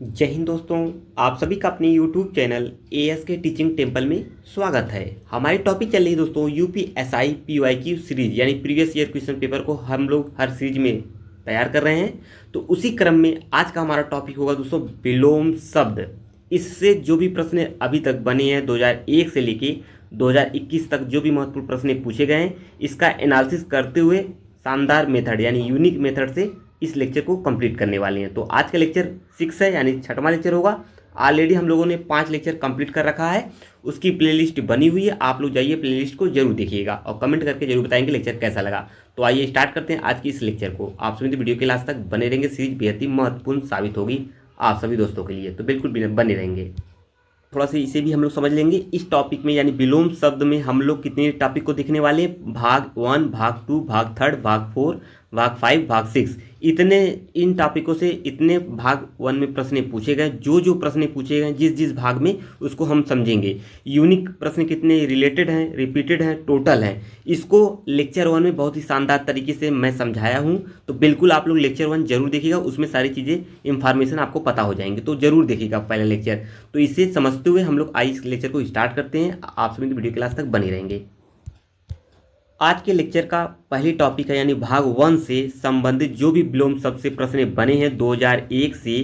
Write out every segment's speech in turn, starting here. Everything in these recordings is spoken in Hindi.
जय हिंद दोस्तों। आप सभी का अपने YouTube channel ASK teaching temple में स्वागत है। हमारी टॉपिक चल रही है दोस्तों UPSI PYQ सीरीज यानी प्रीवियस ईयर क्वेश्चन पेपर को हम लोग हर सीरीज में तैयार कर रहे हैं। तो उसी क्रम में आज का हमारा टॉपिक होगा दोस्तों विलोम शब्द। इससे जो भी प्रश्न अभी तक बने हैं 2001 से लेके 2021 तक जो भी महत्वपूर्ण प्रश्न पूछे गए हैं, इसका एनालिसिस करते हुए शानदार मेथड यानी यूनिक मेथड से इस लेक्चर को कंप्लीट करने वाले हैं। तो आज का लेक्चर 6 है यानी 6वां लेक्चर होगा। ऑलरेडी हम लोगों ने 5 लेक्चर कंप्लीट कर रखा है, उसकी प्लेलिस्ट बनी हुई है। आप लोग जाइए प्लेलिस्ट को जरूर देखिएगा और कमेंट करके जरूर बताएंगे लेक्चर कैसा लगा। तो आइए स्टार्ट करते हैं आज की इस लेक्चर को। आप सभी वीडियो के लास्ट तक बने रहेंगे, सीरीज बेहद ही महत्वपूर्ण साबित होगी आप सभी दोस्तों के लिए, तो बिल्कुल बने रहेंगे। थोड़ा सा इसे भी हम लोग समझ लेंगे। इस टॉपिक में यानी विलोम शब्द में हम लोग कितने टॉपिक को देखने वाले हैं, भाग 1, भाग 2, भाग 3, भाग 4, भाग 5, भाग 6, इतने इन टॉपिकों से इतने भाग 1 में प्रश्न पूछे गए। जो जो प्रश्न पूछे गए जिस जिस भाग में उसको हम समझेंगे। यूनिक प्रश्न कितने रिलेटेड हैं, रिपीटेड हैं, टोटल हैं, इसको लेक्चर 1 में बहुत ही शानदार तरीके से मैं समझाया हूं। तो बिल्कुल आप लोग लेक्चर 1 जरूर देखिएगा, उसमें सारी चीज़ें इंफॉर्मेशन आपको पता हो जाएंगे। तो जरूर देखिएगा पहला लेक्चर। तो इसे समझते हुए हम लोग आज इस लेक्चर को स्टार्ट करते हैं। आप सभी वीडियो क्लास तक बने रहेंगे। आज के लेक्चर का पहली टॉपिक है यानी भाग 1 से संबंधित जो भी विलोम शब्द से प्रश्न बने हैं 2001 से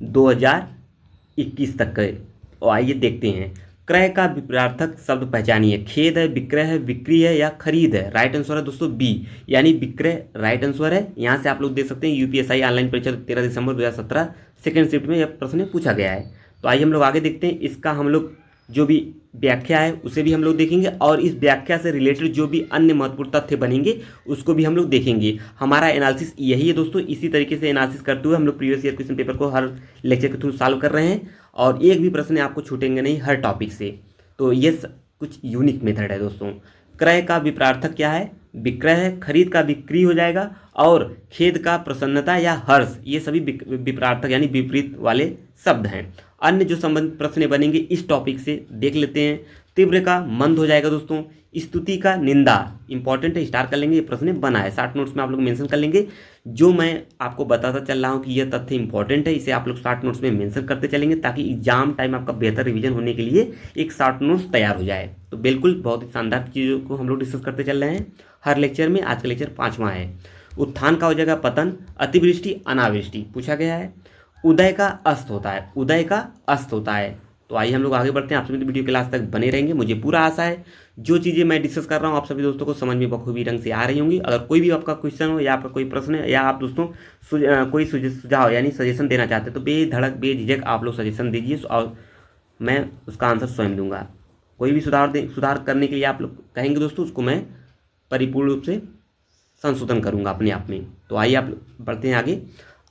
2021 तक के। और आइए देखते हैं। क्रय का विपरीतार्थक शब्द पहचानिए। खेद है, विक्रय है, बिक्री है या खरीद है। राइट आंसर है दोस्तों बी यानी विक्रय राइट आंसर है। यहाँ से आप लोग देख सकते हैं यूपीएसआई ऑनलाइन परीक्षा 13 दिसंबर 2017 सेकेंड शिफ्ट में यह प्रश्न पूछा गया है। तो आइए हम लोग आगे देखते हैं। इसका हम लोग जो भी व्याख्या है उसे भी हम लोग देखेंगे और इस व्याख्या से रिलेटेड जो भी अन्य महत्वपूर्ण तथ्य बनेंगे उसको भी हम लोग देखेंगे। हमारा एनालिसिस यही है दोस्तों। इसी तरीके से एनालिसिस करते हुए हम लोग प्रीवियस ईयर क्वेश्चन पेपर को हर लेक्चर के थ्रू सॉल्व कर रहे हैं और एक भी प्रश्न आपको छूटेंगे नहीं हर टॉपिक से। तो ये कुछ यूनिक मेथड है दोस्तों। क्रय का विपरीतार्थक क्या है, विक्रय है। खरीद का बिक्री हो जाएगा और खेद का प्रसन्नता या हर्ष, ये सभी विपरीतार्थक यानी विपरीत वाले शब्द हैं। अन्य जो संबंधित प्रश्न बनेंगे इस टॉपिक से देख लेते हैं। तीव्र का मंद हो जाएगा दोस्तों। स्तुति का निंदा इंपॉर्टेंट है, स्टार कर लेंगे। ये प्रश्न बना है, शॉर्ट नोट्स में आप लोग मेंशन कर लेंगे। जो मैं आपको बताता चल रहा हूँ कि यह तथ्य इंपॉर्टेंट है, इसे आप लोग शॉर्ट नोट्स में मेंशन करते चलेंगे ताकि एग्जाम टाइम आपका बेहतर रिवीजन होने के लिए एक शॉर्ट नोट्स तैयार हो जाए। तो बिल्कुल बहुत ही शानदार चीज़ों को हम लोग डिस्कस करते चल रहे हैं हर लेक्चर में। आज का लेक्चर 5वां है। उत्थान का हो जाएगा पतन, अतिवृष्टि अनावृष्टि पूछा गया है। उदय का अस्त होता है, उदय का अस्त होता है। तो आइए हम लोग आगे बढ़ते हैं। आप सभी वीडियो के लास्ट तक बने रहेंगे। मुझे पूरा आशा है जो चीज़ें मैं डिस्कस कर रहा हूँ आप सभी दोस्तों को समझ में बखूबी रंग से आ रही होंगी। अगर कोई भी आपका क्वेश्चन हो या आपका कोई प्रश्न है या आप दोस्तों कोई सुझाव यानी सजेशन देना चाहते हैं तो बेधड़क बेझिझक आप लोग सजेशन दीजिए और मैं उसका आंसर स्वयं दूंगा। कोई भी सुधार करने के लिए आप लोग कहेंगे दोस्तों, उसको मैं परिपूर्ण रूप से संशोधन करूंगा अपने आप में। तो आइए आप बढ़ते हैं आगे।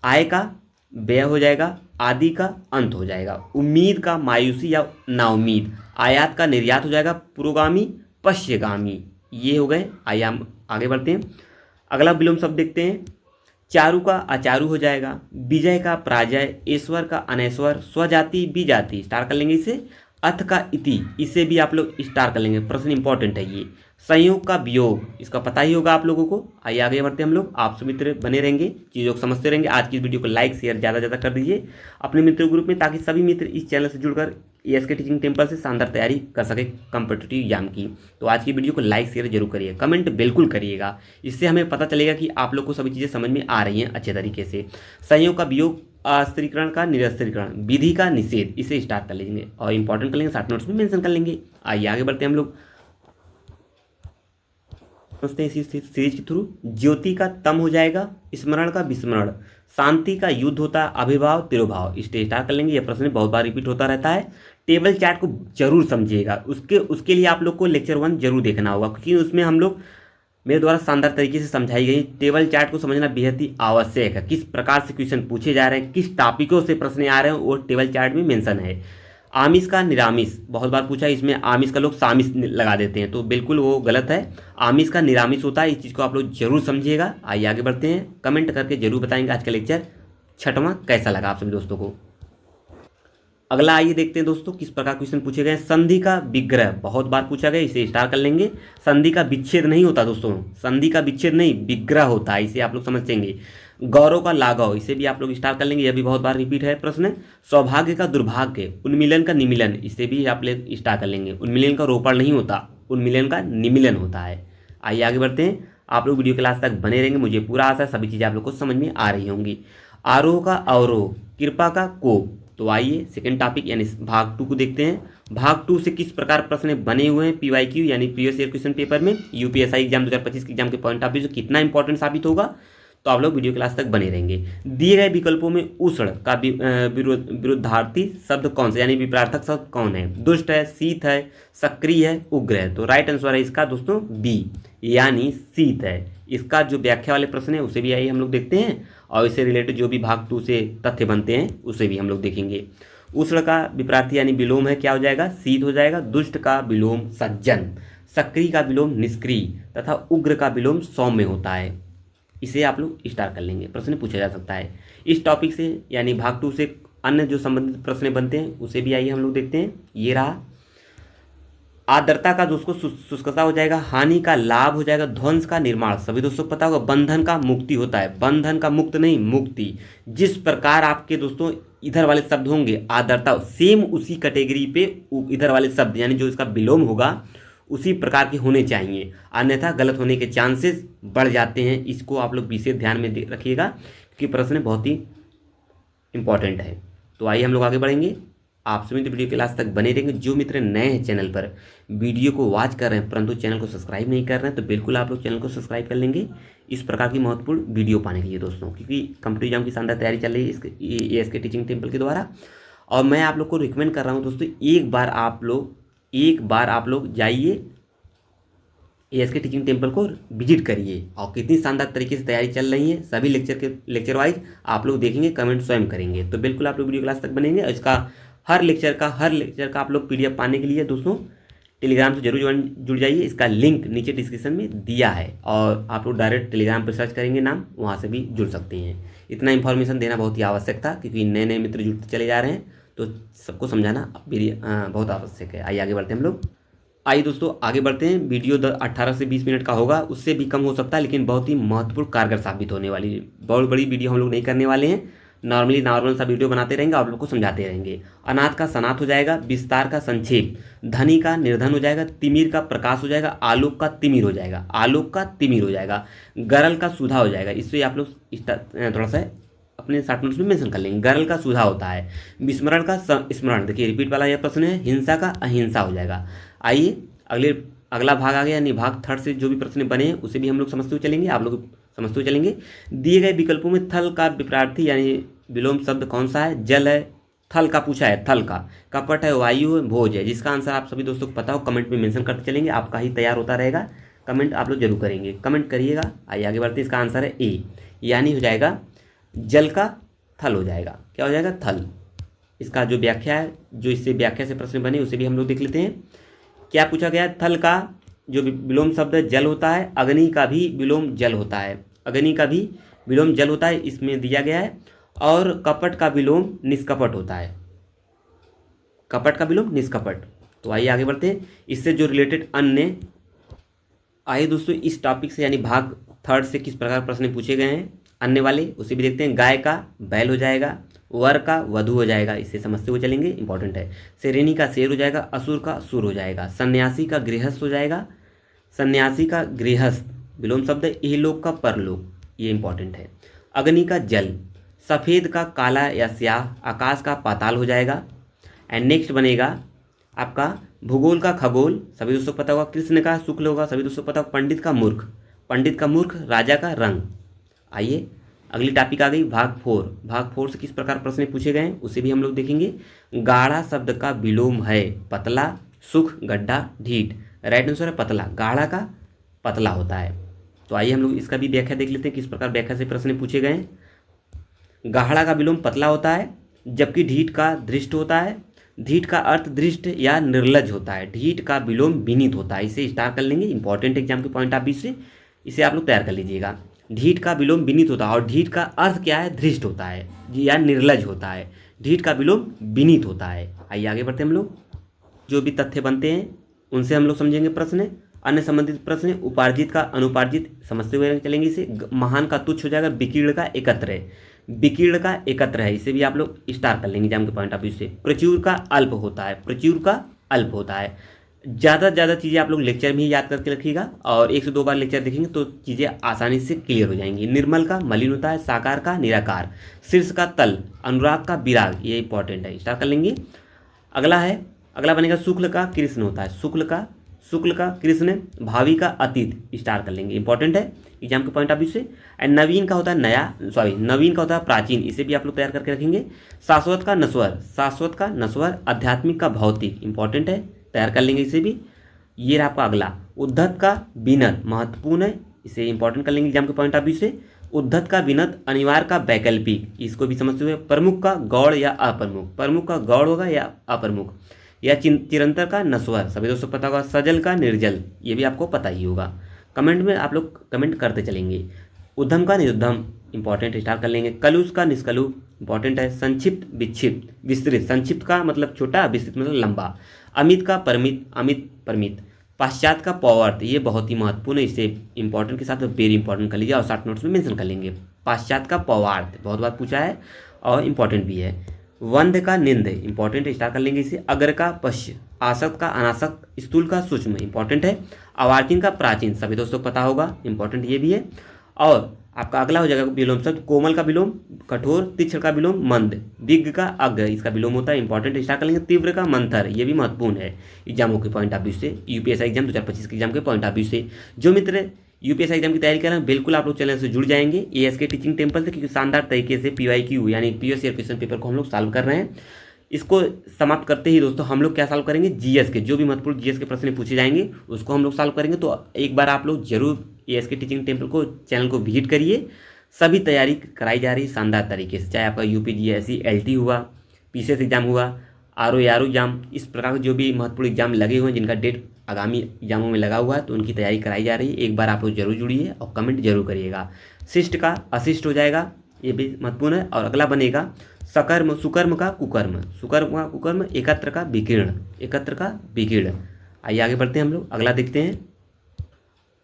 आय का व्यय हो जाएगा, आदि का अंत हो जाएगा। उम्मीद का मायूसी या नाउम्मीद। आयात का निर्यात हो जाएगा, पुरोगामी पश्चिगामी। ये हो गए। आइए हम आगे बढ़ते हैं। अगला विलोम शब्द देखते हैं। चारु का अचारु हो जाएगा, विजय का पराजय, ईश्वर का अनैश्वर, स्वजाति विजाति। स्टार कर लेंगे इसे। अथ का इति, इसे भी आप लोग स्टार कर लेंगे, प्रश्न इंपॉर्टेंट है ये। संयोग का वियोग, इसका पता ही होगा आप लोगों को। आइए आगे बढ़ते हैं हम लोग। आप सभी मित्र बने रहेंगे, चीज़ों को समझते रहेंगे। आज की इस वीडियो को लाइक शेयर ज़्यादा कर दीजिए अपने मित्र ग्रुप में ताकि सभी मित्र इस चैनल से जुड़कर ASK टीचिंग टेम्पल से शानदार तैयारी कर सके कॉम्पिटिटिव एग्जाम की। तो आज की वीडियो को लाइक शेयर जरूर करिए, कमेंट बिल्कुल करिएगा। इससे हमें पता चलेगा कि आप लोग को सभी चीज़ें समझ में आ रही हैं अच्छे तरीके से। संयोग का वियोग, अस्त्रीकरण का निरस्त्रीकरण, विधि का निषेध, इसे स्टार्ट कर लेंगे और इंपॉर्टेंट कर लेंगे, शॉर्ट नोट्स में मेंशन कर लेंगे। आइए आगे बढ़ते हैं हम लोग इसी सीरीज के थ्रू। ज्योति का तम हो जाएगा, स्मरण का विस्मरण, शांति का युद्ध होता है, अभिभाव तिरोभाव, इसे स्टार कर लेंगे। यह प्रश्न बहुत बार रिपीट होता रहता है। टेबल चार्ट को जरूर समझिएगा, उसके लिए आप लोग को लेक्चर 1 जरूर देखना होगा क्योंकि उसमें हम लोग मेरे द्वारा शानदार तरीके से समझाई गई टेबल चार्ट को समझना बेहद ही आवश्यक है। किस प्रकार से क्वेश्चन पूछे जा रहे हैं, किस टॉपिकों से प्रश्न आ रहे हैं, वो टेबल चार्ट में मेंशन है। आमिष का निरामिष बहुत बार पूछा है, इसमें आमिष का लोग सामिष लगा देते हैं तो बिल्कुल वो गलत है। आमिष का निरामिष होता है, इस चीज़ को आप लोग जरूर समझिएगा। आइए आगे बढ़ते हैं। कमेंट करके जरूर बताएंगे आज का लेक्चर 6वां कैसा लगा आप सभी दोस्तों को। अगला आइए देखते हैं दोस्तों किस प्रकार क्वेश्चन पूछे गए। संधि का विग्रह बहुत बार पूछा गया, इसे स्टार कर लेंगे। संधि का विच्छेद नहीं होता दोस्तों, संधि का विच्छेद नहीं, विग्रह होता है, इसे आप लोग समझेंगे। गौरव का लाघव, इसे भी आप लोग स्टार कर लेंगे, यह भी बहुत बार रिपीट है प्रश्न। सौभाग्य का दुर्भाग्य, उन्मिलन का निमिलन, इसे भी आप लोग स्टार कर लेंगे। उन्मिलन का रोपण नहीं होता, उन्मिलन का निमिलन होता है। आइए आगे बढ़ते हैं। आप लोग वीडियो के लास्ट तक बने रहेंगे, मुझे पूरा आशा है सभी चीज़ें आप लोग को समझ में आ रही होंगी। आरोह का अवरोह, कृपा का कोप। तो आइए सेकंड टॉपिक यानी भाग 2 को देखते हैं। भाग 2 से किस प्रकार प्रश्न बने हुए हैं PYQ यानी प्रीवियस ईयर क्वेश्चन पेपर में, UPSI एग्जाम 2025 के एग्जाम के पॉइंट ऑफ व्यू से कितना इंपॉर्टेंट साबित होगा, तो आप लोग वीडियो क्लास तक बने रहेंगे। दिए गए विकल्पों में उष्ण का विरुद्धार्थी शब्द कौन सा यानी विपरीतार्थक शब्द कौन है। दुष्ट है, शीत है, सक्रिय है, उग्र है। तो राइट आंसर है इसका दोस्तों बी यानी शीत है। इसका जो व्याख्या वाले प्रश्न है उसे भी आइए हम लोग देखते हैं, और इससे रिलेटेड जो भी भाग 2 से तथ्य बनते हैं उसे भी हम लोग देखेंगे। उष्ण का विपरीत यानी विलोम है, क्या हो जाएगा, शीत हो जाएगा। दुष्ट का विलोम सज्जन, सक्रिय का विलोम निष्क्रिय तथा उग्र का विलोम सौम्य होता है। इसे आप लोग स्टार कर लेंगे, प्रश्न पूछा जा सकता है इस टॉपिक से यानी भाग 2 से। अन्य जो संबंधित प्रश्न बनते हैं उसे भी आइए हम लोग देखते हैं। ये रहा, आर्द्रता का दोस्तों शुष्कता हो जाएगा, हानि का लाभ हो जाएगा, ध्वंस का निर्माण, सभी दोस्तों पता होगा। बंधन का मुक्ति होता है, बंधन का मुक्त नहीं मुक्ति। जिस प्रकार आपके दोस्तों इधर वाले शब्द होंगे आर्द्रता, सेम उसी कैटेगरी पे इधर वाले शब्द यानी जो इसका विलोम होगा उसी प्रकार के होने चाहिए, अन्यथा गलत होने के चांसेस बढ़ जाते हैं। इसको आप लोग विशेष ध्यान में रखिएगा क्योंकि प्रश्न बहुत ही इंपॉर्टेंट है। तो आइए हम लोग आगे बढ़ेंगे। आप सभी वीडियो के लास्ट तक बने रहेंगे। जो मित्र नए हैं चैनल पर, वीडियो को वॉच कर रहे हैं परंतु चैनल को सब्सक्राइब नहीं कर रहे हैं, तो बिल्कुल आप लोग चैनल को सब्सक्राइब कर लेंगे इस प्रकार की महत्वपूर्ण वीडियो पाने के लिए दोस्तों, क्योंकि कंप्यूटर एग्जाम की शानदार तैयारी चल रही है इसके ASK टीचिंग टेम्पल के द्वारा। और मैं आप लोग को रिकमेंड कर रहा हूँ दोस्तों, एक बार आप लोग जाइए ASK टीचिंग टेम्पल को विजिट करिए, और कितनी शानदार तरीके से तैयारी चल रही है सभी लेक्चर वाइज आप लोग देखेंगे, कमेंट स्वयं करेंगे। तो बिल्कुल आप लोग वीडियो क्लास तक बनेंगे। और इसका हर लेक्चर का आप लोग PDF पाने के लिए दोस्तों टेलीग्राम से जरूर जुड़ जाइए। इसका लिंक नीचे डिस्क्रिप्शन में दिया है, और आप लोग डायरेक्ट टेलीग्राम पर सर्च करेंगे नाम, वहाँ से भी जुड़ सकते हैं। इतना इन्फॉर्मेशन देना बहुत ही आवश्यक था क्योंकि नए नए मित्र जुड़ते चले जा रहे हैं, तो सबको समझाना बहुत आवश्यक है। आइए आगे बढ़ते हैं हम लोग। आइए दोस्तों आगे बढ़ते हैं। वीडियो 18 से 20 मिनट का होगा, उससे भी कम हो सकता है, लेकिन बहुत ही महत्वपूर्ण कारगर साबित होने वाली। बहुत बड़ी वीडियो हम लोग नहीं करने वाले हैं, नॉर्मल सा वीडियो बनाते रहेंगे, आप लोग को समझाते रहेंगे। अनाथ का सनाथ हो जाएगा, विस्तार का संक्षेप, धनी का निर्धन हो जाएगा, तिमिर का प्रकाश हो जाएगा, आलोक का तिमिर हो जाएगा, गरल का सुधा हो जाएगा। इससे आप लोग थोड़ा सा अपने शॉर्ट नोट्स में मेंशन कर लेंगे। गरल का सुधा होता है, विस्मरण का स्मरण, देखिए रिपीट वाला यह प्रश्न है। हिंसा का अहिंसा हो जाएगा। आइए अगला भाग आ गया यानी भाग 3 से जो भी प्रश्न बने हैं उसे भी हम लोग समझते हुए चलेंगे, आप लोग समझते हुए चलेंगे। दिए गए विकल्पों में थल का विपरीत यानी विलोम शब्द कौन सा है। जल है, थल का पूछा है, थल का। कपट है, वायु है, भोज है। जिसका आंसर आप सभी दोस्तों को पता हो कमेंट में मेंशन करते चलेंगे, आपका ही तैयार होता रहेगा, कमेंट आप लोग जरूर करेंगे, कमेंट करिएगा। आइए आगे बढ़ते हैं। इसका आंसर है ए यानी हो जाएगा जल का थल हो जाएगा। क्या हो जाएगा, थल। इसका जो व्याख्या है, जो इससे व्याख्या से प्रश्न बने उसे भी हम लोग देख लेते हैं। क्या पूछा गया, थल का जो विलोम शब्द है जल होता है, अग्नि का भी विलोम जल होता है, अग्नि का भी विलोम जल होता है, इसमें दिया गया है। और कपट का विलोम निष्कपट होता है, कपट का विलोम निष्कपट। तो आइए आगे बढ़ते हैं। इससे जो रिलेटेड अन्य, आइए दोस्तों इस टॉपिक से यानी भाग 3 से किस प्रकार प्रश्न पूछे गए हैं अन्य वाले उसे भी देखते हैं। गाय का बैल हो जाएगा, वर का वधु हो जाएगा, इसे समझते हुए चलेंगे, इंपॉर्टेंट है। शेरनी का शेर हो जाएगा, असुर का सुर हो जाएगा, सन्यासी का गृहस्थ हो जाएगा, सन्यासी का गृहस्थ विलोम शब्द है, इहलोक का परलोक, ये इंपॉर्टेंट है। अग्नि का जल, सफ़ेद का काला या स्याह, आकाश का पाताल हो जाएगा। एंड नेक्स्ट बनेगा आपका भूगोल का खगोल, सभी दोस्तों को पता होगा। कृष्ण का शुक्ल होगा, सभी दोस्तों को पता होगा। पंडित का मूर्ख, पंडित का मूर्ख, राजा का रंग। आइए अगली टॉपिक आ गई भाग 4। भाग 4 से किस प्रकार प्रश्न पूछे गए हैं उसे भी हम लोग देखेंगे। गाढ़ा शब्द का विलोम है पतला, सुख, गड्ढा, ढीठ। राइट आंसर है पतला, गाढ़ा का पतला होता है। तो आइए हम लोग इसका भी व्याख्या देख लेते हैं, किस प्रकार व्याख्या से प्रश्न पूछे गए हैं। गाढ़ा का विलोम पतला होता है, जबकि ढीठ का धृष्ट होता है। ढीठ का अर्थ दृष्ट या निर्लज होता है, ढीठ का विलोम विनीत होता है। इसे स्टार कर लेंगे, इंपॉर्टेंट एग्जाम के पॉइंट ऑफ व्यू से इसे आप लोग तैयार कर लीजिएगा। ढीठ का विलोम विनीत होता है, और ढीठ का अर्थ क्या है, धृष्ट होता है या निर्लज होता है। ढीठ का विलोम विनीत होता है। आइए आगे बढ़ते हैं हम लोग। जो भी तथ्य बनते हैं उनसे हम लोग समझेंगे प्रश्न। अन्य संबंधित प्रश्न, उपार्जित का अनुपार्जित समझते हुए चलेंगे इसे। महान का तुच्छ हो जाएगा, विकीर्ण का एकत्र है, विकीर्ण का एकत्र है, इसे भी आप लोग स्टार कर लेंगे एग्जाम के पॉइंट ऑफ व्यू से। प्रचुर का अल्प होता है, प्रचुर का अल्प होता है। ज़्यादा से ज़्यादा चीज़ें आप लोग लेक्चर में ही याद करके रखिएगा और 1 से 2 बार लेक्चर देखेंगे तो चीज़ें आसानी से क्लियर हो जाएंगी। निर्मल का मलिन होता है, साकार का निराकार, शीर्ष का तल, अनुराग का विराग, ये इंपॉर्टेंट है, स्टार कर लेंगे। अगला बनेगा शुक्ल का कृष्ण होता है, शुक्ल का कृष्ण, भावी का अतीत, स्टार कर लेंगे, इंपॉर्टेंट है एग्जाम के पॉइंट ऑफ व्यू से। एंड नवीन का होता है नवीन का होता है प्राचीन, इसे भी आप लोग तैयार करके रखेंगे। शाश्वत का नश्वर, आध्यात्मिक का भौतिक, इंपॉर्टेंट है, तैयार कर लेंगे इसे भी। ये रहा आपका अगला। उद्धत का विनत, महत्वपूर्ण है, इसे इंपॉर्टेंट कर लेंगे एग्जाम के पॉइंट ऑफ व्यू से। उद्धत का विनत, अनिवार्य का वैकल्पिक, इसको भी समझते हुए। प्रमुख का गौड़ या अप्रमुख, प्रमुख का गौड़ होगा या अप्रमुख। या चिरंतर का नस्वर, सभी दोस्तों पता होगा। सजल का निर्जल, ये भी आपको पता ही होगा। कमेंट में आप लोग कमेंट करते चलेंगे। उद्यम का निरुद्धम, इंपॉर्टेंट, स्टार कर लेंगे। कलुष का निष्कलु, इंपॉर्टेंट है। संक्षिप्त विक्षिप्त, विस्तृत, संक्षिप्त का मतलब छोटा, विस्तृत मतलब लंबा। अमित का परमित, अमित परमित। पाश्चात्य का पौवर्त, ये बहुत ही महत्वपूर्ण है, इसे इंपॉर्टेंट के साथ वेरी इंपॉर्टेंट कर लीजिए और शॉर्ट नोट्स में मेंशन कर लेंगे। पाश्चात्य का पौवार्थ बहुत बार पूछा है और इंपॉर्टेंट भी है। वंध्य का निंद, इंपॉर्टेंट, स्टार कर लेंगे इसे। अग्र का पश्य, आसक्त का अनासक्त, स्थूल का सूक्ष्म, इंपॉर्टेंट है। अवार्तिन का प्राचीन, सभी दोस्तों को पता होगा, इंपॉर्टेंट ये भी है। और आपका अगला हो जाएगा विलोम शब्द। कोमल का विलोम कठोर, तीक्ष्ण का विलोम मंद, विज्ञ का अग्र, इसका विलोम होता है, इंपॉर्टेंट, स्टार कर लेंगे। तीव्र का मंथर, ये भी महत्वपूर्ण है एग्जामों के पॉइंट ऑफ व्यू से, यूपीएससी एग्जाम 2025 के एग्जाम के पॉइंट ऑफ व्यू से। जो मित्र यूपीएससी एग्जाम की तैयारी कर रहे हैं बिल्कुल आप लोग चैनल से जुड़ जाएंगे एएसके टीचिंग टेम्पल से, क्योंकि शानदार तरीके से पीवाईक्यू यानी प्रीवियस ईयर क्वेश्चन पेपर को हम लोग सॉल्व कर रहे हैं। इसको समाप्त करते ही दोस्तों हम लोग क्या सॉल्व करेंगे, जीएस के, जो भी महत्वपूर्ण जीएस के प्रश्न पूछे जाएंगे उसको हम लोग सॉल्व करेंगे। तो एक बार आप लोग जरूर एएसके टीचिंग टेम्पल को चैनल को विजिट करिए। सभी तैयारी कराई जा रही है शानदार तरीके से, चाहे आपका यूपीजीएससी एलटी हुआ, पीसीएस एग्जाम हुआ, आरओ एग्जाम, इस प्रकार के जो भी महत्वपूर्ण एग्जाम लगे हुए हैं जिनका डेट आगामी एग्जामों में लगा हुआ है तो उनकी तैयारी कराई जा रही है। एक बार आप लोग जरूर जुड़िए और कमेंट जरूर करिएगा। शिष्ट का अशिष्ट हो जाएगा, ये भी महत्वपूर्ण है। और अगला बनेगा सकर्म, सुकर्म का कुकर्म, सुकर्म का कुकर्म, एकत्र का विकीर्ण, एकत्र का विकीर्ण। आइए आगे बढ़ते हैं हम लोग, अगला देखते हैं।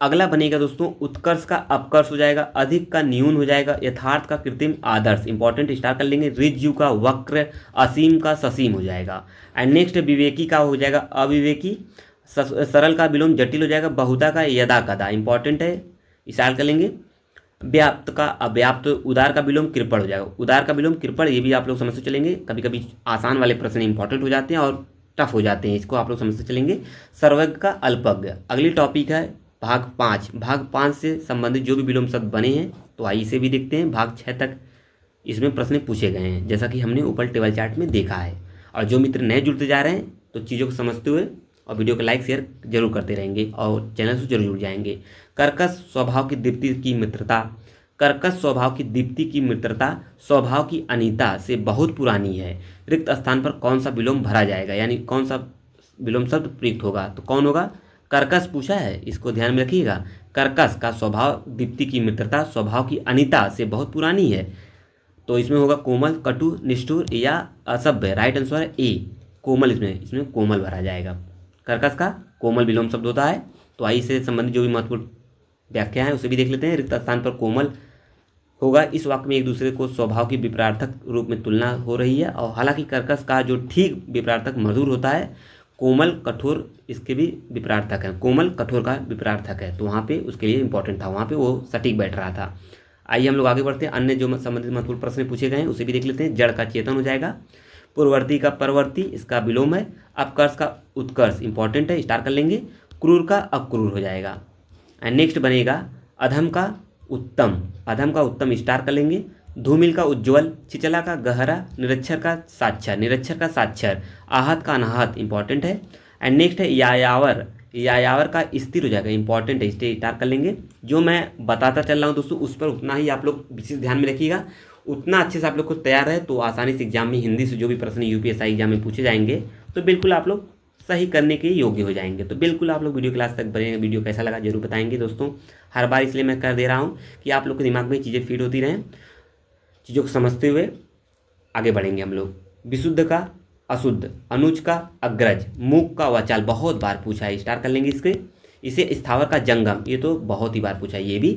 अगला बनेगा दोस्तों उत्कर्ष का अपकर्ष हो जाएगा, अधिक का न्यून हो जाएगा, यथार्थ का कृत्रिम आदर्श, इंपॉर्टेंट, स्टार कर लेंगे। ऋजु का वक्र, असीम का ससीम हो जाएगा। एंड नेक्स्ट विवेकी का हो जाएगा अविवेकी, सरल का विलोम जटिल हो जाएगा, बहुधा का यदा कदा, इंपॉर्टेंट है, स्टार कर लेंगे। व्याप्त का अव्याप्त, उदार का विलोम कृपण हो जाएगा, उदार का विलोम कृपण, ये भी आप लोग समझते चलेंगे। कभी कभी आसान वाले प्रश्न इंपॉर्टेंट हो जाते हैं और टफ हो जाते हैं, इसको आप लोग समझते चलेंगे। सर्वज्ञ का अल्पज्ञ। अगली टॉपिक है भाग 5, भाग 5 से संबंधित जो भी विलोम शब्द बने हैं तो आइए इसे भी देखते हैं। भाग 6 तक इसमें प्रश्न पूछे गए हैं जैसा कि हमने ऊपर टेबल चार्ट में देखा है। और जो मित्र नए जुड़ते जा रहे हैं तो चीज़ों को समझते हुए और वीडियो को लाइक शेयर जरूर करते रहेंगे और चैनल से जरूर जुड़ जाएंगे। कर्कश स्वभाव की दीप्ति की मित्रता, कर्कश स्वभाव की दीप्ति की मित्रता स्वभाव की अनीता से बहुत पुरानी है। रिक्त स्थान पर कौन सा विलोम भरा जाएगा, यानी कौन सा विलोम शब्द प्रयुक्त होगा, तो कौन होगा, कर्कश पूछा है, इसको ध्यान में रखिएगा। कर्कश का स्वभाव दीप्ति की मित्रता स्वभाव की अनीता से बहुत पुरानी है, तो इसमें होगा कोमल, कटु, निष्ठुर या असभ्य, राइट आंसर है ए कोमल, इसमें कोमल भरा जाएगा। कर्कश का कोमल विलोम शब्द होता है। तो आइए इससे संबंधित जो भी महत्वपूर्ण व्याख्या है उसे भी देख लेते हैं। रिक्त स्थान पर कोमल होगा, इस वाक्य में एक दूसरे को स्वभाव की विपरार्थक रूप में तुलना हो रही है, और हालांकि कर्कश का जो ठीक विपरार्थक मधुर होता है, कोमल कठोर इसके भी विपरार्थक है, कोमल कठोर का विपरार्थक है, तो वहाँ पे उसके लिए इंपॉर्टेंट था, वहाँ पे वो सटीक बैठ रहा था। आइए हम लोग आगे बढ़ते हैं, अन्य जो संबंधित महत्वपूर्ण प्रश्न पूछे गए हैं उसे भी देख लेते हैं। जड़ का चेतन हो जाएगा, पूर्ववर्ती का परवर्ती, इसका विलोम है। अपकर्ष का उत्कर्ष, इंपॉर्टेंट है, स्टार कर लेंगे। क्रूर का अक्रूर हो जाएगा। एंड नेक्स्ट बनेगा अधम का उत्तम, अधम का उत्तम, स्टार कर लेंगे। धूमिल का उज्ज्वल, चिचला का गहरा, निरक्षर का साक्षर, निरक्षर का साक्षर, आहत का अनाहत, इंपॉर्टेंट है। एंड नेक्स्ट है यायावर, यायावर का स्थिर हो जाएगा, इंपॉर्टेंट है, इसे स्टार कर लेंगे। जो मैं बताता चल रहा हूँ दोस्तों उस पर उतना ही आप लोग विशेष ध्यान में रखिएगा, उतना अच्छे से आप लोग को तैयार है तो आसानी से एग्जाम में हिंदी से जो भी प्रश्न यूपीएससी एग्जाम में पूछे जाएंगे तो बिल्कुल आप लोग सही करने के योग्य हो जाएंगे। तो बिल्कुल आप लोग वीडियो क्लास तक बने, वीडियो कैसा लगा जरूर बताएंगे दोस्तों। हर बार इसलिए मैं कर दे रहा हूँ कि आप लोग के दिमाग में चीज़ें फीड होती रहें, चीज़ों को समझते हुए आगे बढ़ेंगे हम लोग। विशुद्ध का अशुद्ध, अनुज का अग्रज, मूक का वाचाल, बहुत बार पूछा है, स्टार कर लेंगे इसके। इसे स्थावर का जंगम, ये तो बहुत ही बार पूछा है ये भी।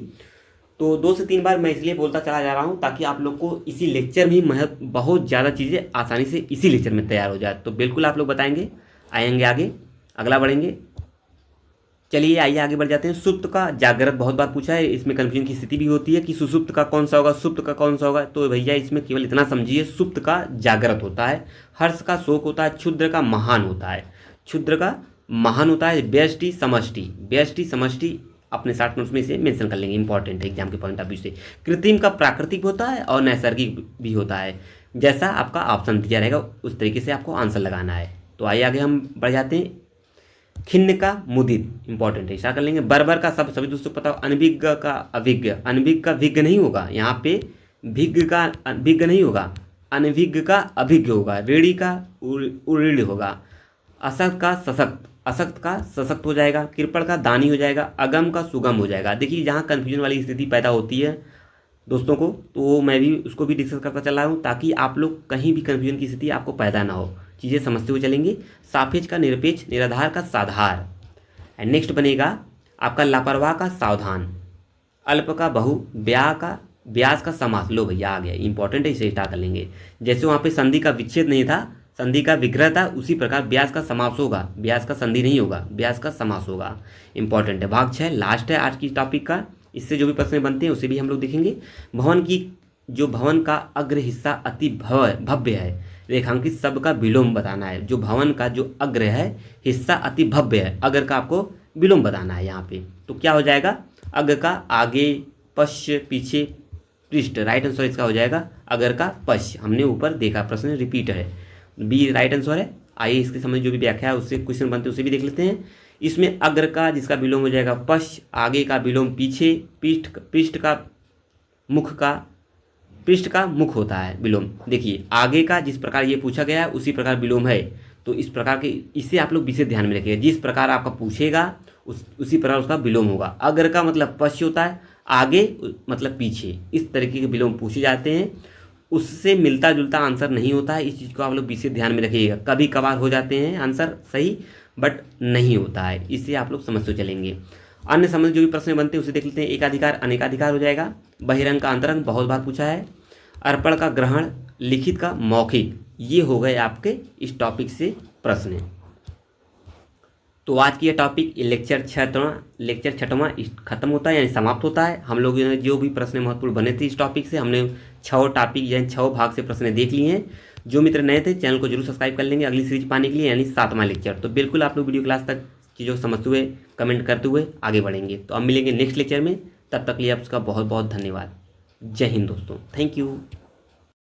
तो 2 से 3 बार मैं इसलिए बोलता चला जा रहा हूँ ताकि आप लोग को इसी लेक्चर में ही बहुत ज़्यादा चीज़ें आसानी से इसी लेक्चर में तैयार हो जाए। तो बिल्कुल आप लोग बताएंगे, आएंगे आगे, अगला बढ़ेंगे। चलिए आइए आगे बढ़ जाते हैं। सुप्त का जागृत बहुत बार पूछा है, इसमें कन्फ्यूजन की स्थिति भी होती है कि सुसुप्त का कौन सा होगा, सुप्त का कौन सा होगा। तो भैया इसमें केवल इतना समझिए, सुप्त का जागृत होता है, हर्ष का शोक होता है, क्षुद्र का महान होता है, क्षुद्र का महान होता है, व्यष्टि समष्टि, व्यष्टि समष्टि अपने 60 नोट्स में इसे मेंशन कर लेंगे, इंपॉर्टेंट है एग्जाम के पॉइंट ऑफ व्यू से। कृत्रिम का प्राकृतिक होता है और नैसर्गिक भी होता है, जैसा आपका ऑप्शन दिया रहेगा उस तरीके से आपको आंसर लगाना है। तो आइए आगे हम बढ़ जाते हैं। खिन्न का मुदित, इंपॉर्टेंट है, स्टार्ट कर लेंगे। बर्बर का सब सभी दोस्तों को पता हो। अनभिज्ञ का अभिज्ञ, अनभिज्ञ का विज्ञ नहीं होगा, यहाँ पे भिज्ञ का विज्ञ नहीं होगा, अनभिज्ञ का अभिज्ञ होगा। ऋणी का उऋण होगा। असक्त का सशक्त, असक्त का सशक्त हो जाएगा। कृपण का दानी हो जाएगा। अगम का सुगम हो जाएगा। देखिए जहाँ कन्फ्यूजन वाली स्थिति पैदा होती है दोस्तों को, तो मैं भी उसको भी डिस्कस करता चला हूँ ताकि आप लोग कहीं भी कन्फ्यूजन की स्थिति आपको पैदा ना हो, चीज़ें समझते हुए चलेंगे। सापेक्ष का निरपेक्ष, निराधार का साधार। एंड नेक्स्ट बनेगा आपका लापरवाह का सावधान। अल्प का बहु, ब्यास का समास। लो भैया आ गया, इंपॉर्टेंट है, इसे स्टार्ट कर लेंगे। जैसे वहाँ पे संधि का विच्छेद नहीं था, संधि का विग्रह था, उसी प्रकार ब्यास का समास होगा, ब्यास का संधि नहीं होगा, ब्यास का समास होगा। इंपॉर्टेंट है। भाग 6 लास्ट है आज की टॉपिक का, इससे जो भी प्रश्न बनते हैं उसे भी हम लोग देखेंगे। भवन की, जो भवन का अग्र हिस्सा अति भव्य है, रेखांकित शब्द का विलोम बताना है। जो भवन का जो अग्र है हिस्सा अति भव्य है, अग्र का आपको विलोम बताना है यहाँ पे। तो क्या हो जाएगा, अग्र का आगे, पश्च, पीछे, पृष्ठ, राइट आंसर इसका हो जाएगा अग्र का पश्च। हमने ऊपर देखा, प्रश्न रिपीट है, बी राइट आंसर है। आइए इसके समझ जो भी व्याख्या है उससे क्वेश्चन बनते हैं उसे भी देख लेते हैं। इसमें अग्र का जिसका विलोम हो जाएगा पश्च, आगे का विलोम पीछे, पृष्ठ का मुख का, पृष्ठ का मुख होता है विलोम। देखिए आगे का जिस प्रकार ये पूछा गया है उसी प्रकार विलोम है, तो इस प्रकार के इसे आप लोग विशेष ध्यान में रखिएगा। जिस प्रकार आपका पूछेगा उसी प्रकार उसका विलोम होगा। अग्र का मतलब पश्च होता है, आगे मतलब पीछे, इस तरीके के विलोम पूछे जाते हैं। उससे मिलता जुलता आंसर नहीं होता है, इस चीज़ को आप लोग विशेष ध्यान में रखिएगा। कभी कभार हो जाते हैं आंसर सही, बट नहीं होता है, इससे आप लोग समझते चलेंगे। अन्य संबंधित जो भी प्रश्न बनते हैं उसे देख लेते हैं। एकाधिकार अनेकाधिकार हो जाएगा। बहिरंग का अंतरंग बहुत बार पूछा है। अर्पण का ग्रहण, लिखित का मौखिक, ये हो गए आपके इस टॉपिक से प्रश्न। तो आज की यह टॉपिक लेक्चर 6वां खत्म होता है, यानी समाप्त होता है। हम लोगों ने जो भी प्रश्न महत्वपूर्ण बने थे इस टॉपिक से, हमने 6 टॉपिक यानी 6 भाग से प्रश्न देख लिए हैं। जो मित्र नए थे चैनल को जरूर सब्सक्राइब कर लेंगे अगली सीरीज पाने के लिए, यानी 7वां लेक्चर। तो बिल्कुल आप लोग वीडियो क्लास तक चीज़ों को समझते हुए कमेंट करते हुए आगे बढ़ेंगे। तो अब मिलेंगे नेक्स्ट लेक्चर में, तब तक लिए आपका बहुत बहुत धन्यवाद। जय हिंद दोस्तों, थैंक यू।